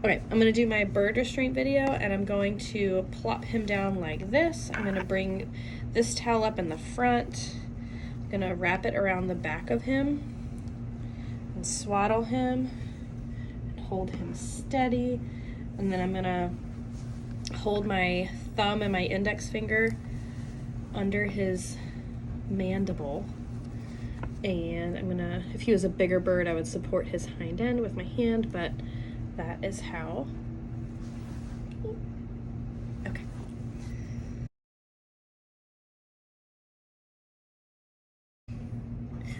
Okay, I'm gonna do my bird restraint video, and I'm going to plop him down like this. I'm gonna bring this towel up in the front. I'm gonna wrap it around the back of him and swaddle him and hold him steady. And then I'm gonna hold my thumb and my index finger under his mandible. And I'm gonna, if he was a bigger bird, I would support his hind end with my hand, but that is how. Okay.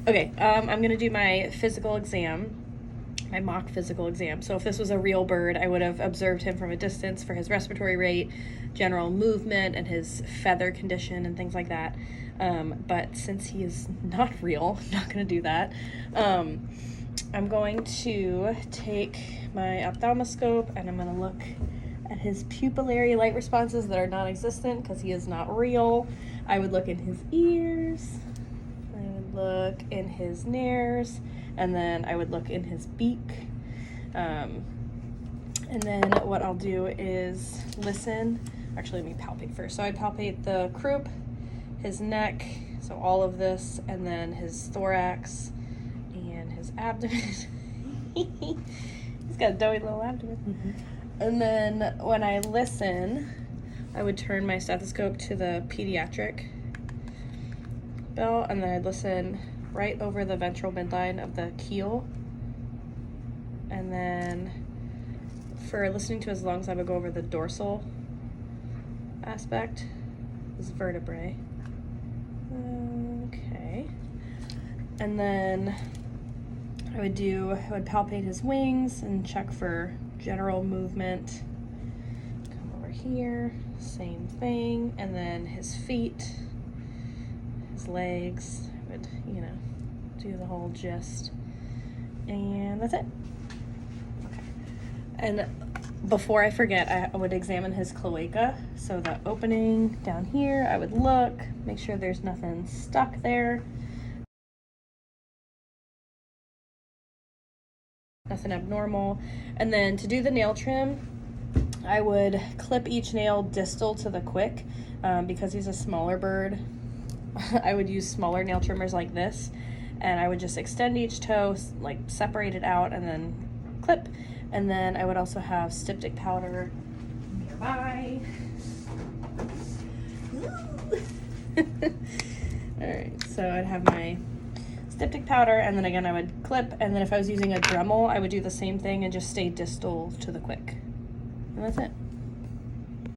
Okay, I'm gonna do my physical exam, my mock physical exam. So if this was a real bird, I would have observed him from a distance for his respiratory rate, general movement, and his feather condition and things like that. But since he is not real, I'm not gonna do that. I'm going to take my ophthalmoscope and I'm gonna look at his pupillary light responses that are non-existent because he is not real. I would look in his ears, I would look in his nares, and then I would look in his beak. And then what I'll do is listen. Actually, let me palpate first. So I'd palpate the croup, his neck, so all of this, and then his thorax and his abdomen. He's got a doughy little abdomen. Mm-hmm. And then when I listen, I would turn my stethoscope to the pediatric bell, and then I'd listen right over the ventral midline of the keel. And then for listening to his lungs, I would go over the dorsal aspect, his vertebrae. Okay. And then I would palpate his wings and check for general movement. Come over here, same thing. And then his feet, his legs, I would, do the whole gist. And that's it. Okay. And before I forget, I would examine his cloaca. So the opening down here, I would look, make sure there's nothing stuck there. Nothing abnormal. And then to do the nail trim, I would clip each nail distal to the quick. Because he's a smaller bird, I would use smaller nail trimmers like this, and I would just extend each toe, like separate it out, and then clip. And then I would also have styptic powder nearby. All right, so I'd have my styptic powder, and then again I would clip, and then if I was using a Dremel, I would do the same thing and just stay distal to the quick. And that's it.